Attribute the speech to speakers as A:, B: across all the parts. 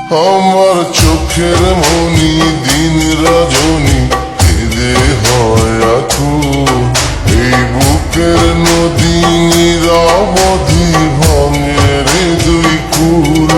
A: আমার চোখের মনি দিন রজনী কেঁদে হয় আকুল, এই বুকের নদী নিরবধি ভাঙে রে দুই কুল।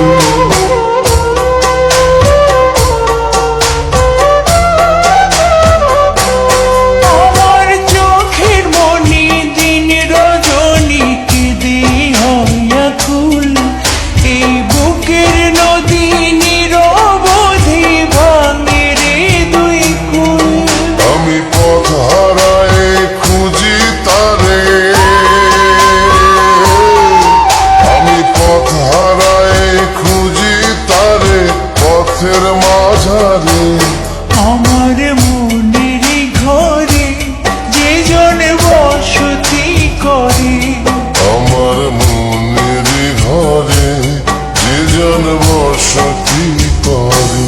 A: পথের মাঝারে
B: আমার মনের ঘরে যে জন বসতি করে,
A: আমার মনের ঘরে যে জন বসতি করে।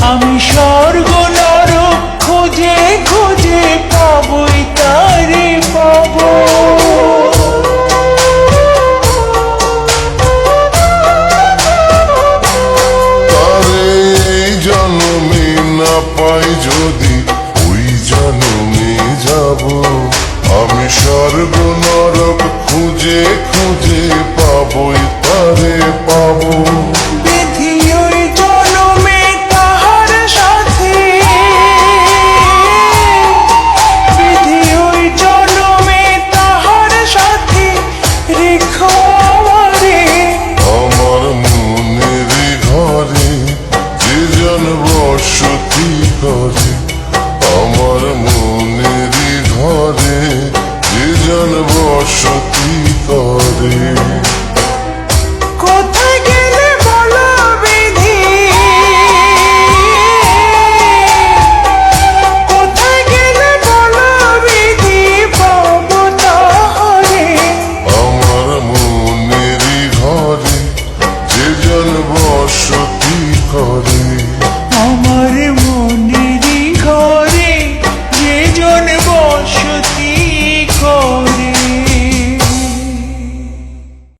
B: আমি স্বর্গ নরক খুঁজে খুঁজে পাবই তারে পাবো।
A: তারে এই জন্মে না পাই যদি ওই জন্মে যাব, আমি স্বর্গ নরক খুঁজে খুঁজে পাবই তারে পাবো। বসতি করে আমার মনের ঘরে যে জন বসতি করে।
B: কোথায় গেলে বলো বিধি, কোথায় গেলে বলো বিধি পাবো তাহলে।
A: আমার মনের ঘরে যে জন বসতি করে।